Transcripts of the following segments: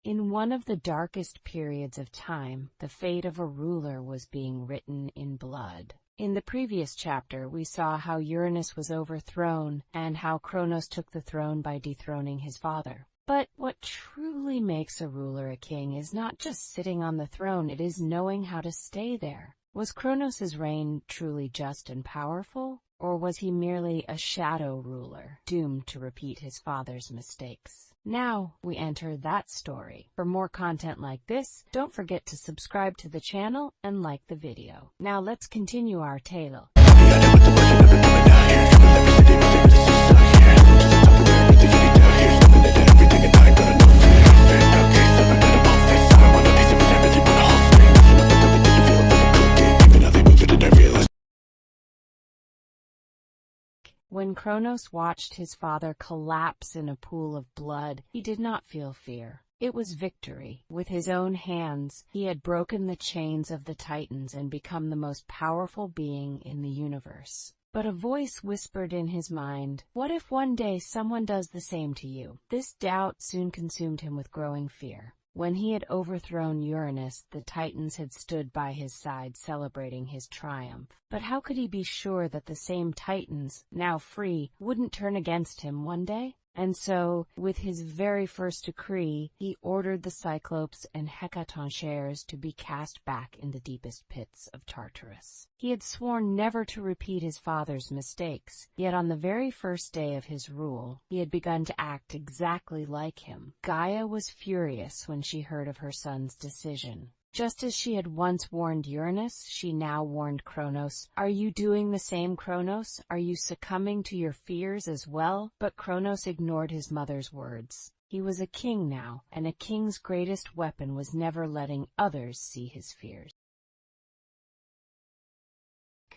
In one of the darkest periods of time, the fate of a ruler was being written in blood. In the previous chapter, we saw how Uranus was overthrown and how Cronus took the throne by dethroning his father. But what truly makes a ruler a king is not just sitting on the throne, it is knowing how to stay there. Was Cronus's reign truly just and powerful, or was he merely a shadow ruler, doomed to repeat his father's mistakes? Now we enter that story. For more content like this, don't forget to subscribe to the channel and like the video. Now let's continue our tale. When Cronus watched his father collapse in a pool of blood, he did not feel fear. It was victory. With his own hands, he had broken the chains of the Titans and become the most powerful being in the universe. But a voice whispered in his mind, "What if one day someone does the same to you?" This doubt soon consumed him with growing fear. When he had overthrown Uranus, the Titans had stood by his side celebrating his triumph. But how could he be sure that the same Titans, now free, wouldn't turn against him one day? And so, with his very first decree, he ordered the Cyclopes and Hecatoncheires to be cast back in the deepest pits of Tartarus. He had sworn never to repeat his father's mistakes, yet on the very first day of his rule, he had begun to act exactly like him. Gaia was furious when she heard of her son's decision. Just as she had once warned Uranus, she now warned Cronus. "Are you doing the same, Cronus? Are you succumbing to your fears as well?" But Cronus ignored his mother's words. He was a king now, and a king's greatest weapon was never letting others see his fears.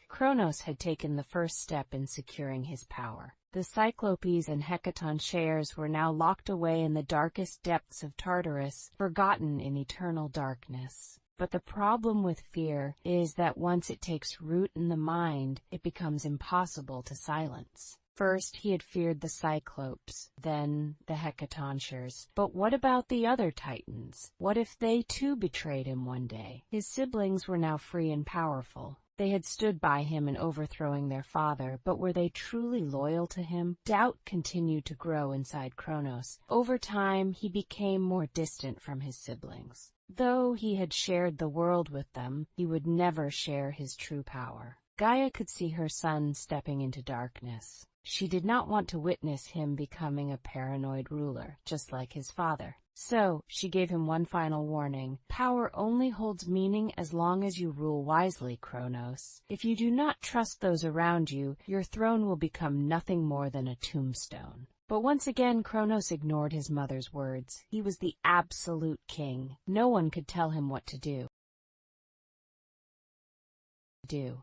Cronus had taken the first step in securing his power. The Cyclopes and Hecatoncheires were now locked away in the darkest depths of Tartarus, forgotten in eternal darkness. But the problem with fear is that once it takes root in the mind, it becomes impossible to silence. First, he had feared the Cyclopes, then the Hecatoncheires. But what about the other Titans? What if they too betrayed him one day? His siblings were now free and powerful. They had stood by him in overthrowing their father, but were they truly loyal to him? Doubt continued to grow inside Cronus. Over time, he became more distant from his siblings. Though he had shared the world with them, he would never share his true power. Gaia could see her son stepping into darkness. She did not want to witness him becoming a paranoid ruler, just like his father. So, she gave him one final warning. "Power only holds meaning as long as you rule wisely, Cronus. If you do not trust those around you, your throne will become nothing more than a tombstone." But once again, Cronus ignored his mother's words. He was the absolute king. No one could tell him what to do.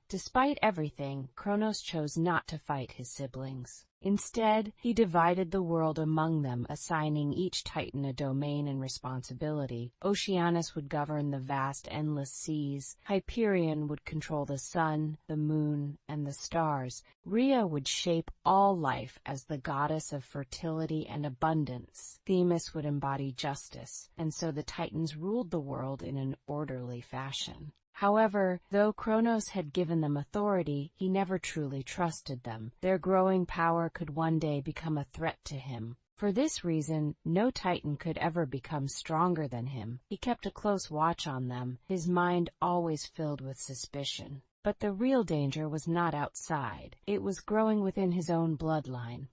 Despite everything, Cronus chose not to fight his siblings. Instead, he divided the world among them, assigning each Titan a domain and responsibility. Oceanus would govern the vast endless seas, Hyperion would control the sun, the moon, and the stars, Rhea would shape all life as the goddess of fertility and abundance, Themis would embody justice, and so the Titans ruled the world in an orderly fashion. However, though Cronus had given them authority, he never truly trusted them. Their growing power could one day become a threat to him. For this reason, no Titan could ever become stronger than him. He kept a close watch on them, his mind always filled with suspicion. But the real danger was not outside. It was growing within his own bloodline.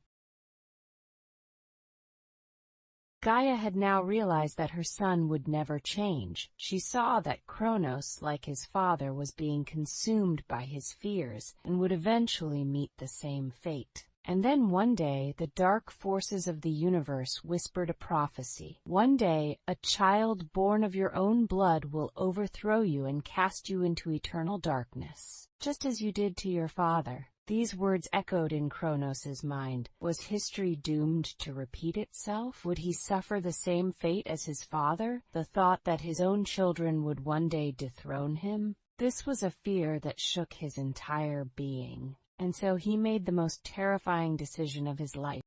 Gaia had now realized that her son would never change. She saw that Cronus, like his father, was being consumed by his fears and would eventually meet the same fate. And then one day, the dark forces of the universe whispered a prophecy. One day, a child born of your own blood will overthrow you and cast you into eternal darkness, just as you did to your father. These words echoed in Cronus's mind. Was history doomed to repeat itself? Would he suffer the same fate as his father? The thought that his own children would one day dethrone him? This was a fear that shook his entire being. And so he made the most terrifying decision of his life.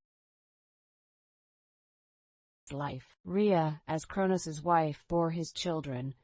life. Rhea, as Cronus's wife, bore his children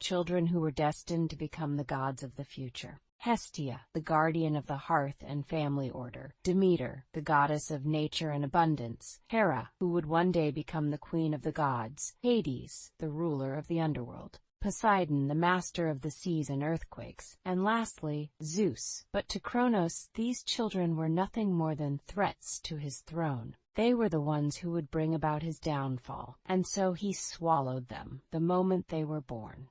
who were destined to become the gods of the future. Hestia, the guardian of the hearth and family order. Demeter, the goddess of nature and abundance. Hera, who would one day become the queen of the gods. Hades, the ruler of the underworld. Poseidon, the master of the seas and earthquakes. And lastly, Zeus. But to Cronus, these children were nothing more than threats to his throne. They were the ones who would bring about his downfall, and so he swallowed them the moment they were born.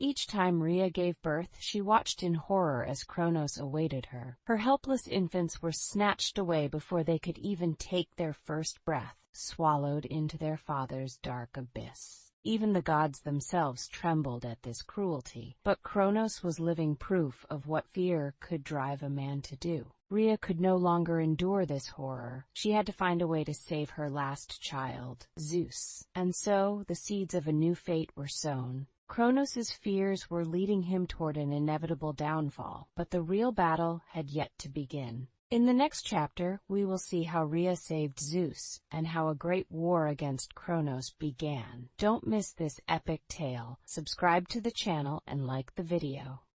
Each time Rhea gave birth, she watched in horror as Cronus awaited her. Her helpless infants were snatched away before they could even take their first breath, swallowed into their father's dark abyss. Even the gods themselves trembled at this cruelty. But Cronus was living proof of what fear could drive a man to do. Rhea could no longer endure this horror. She had to find a way to save her last child, Zeus. And so, the seeds of a new fate were sown. Cronus's fears were leading him toward an inevitable downfall, but the real battle had yet to begin. In the next chapter, we will see how Rhea saved Zeus, and how a great war against Cronus began. Don't miss this epic tale. Subscribe to the channel and like the video.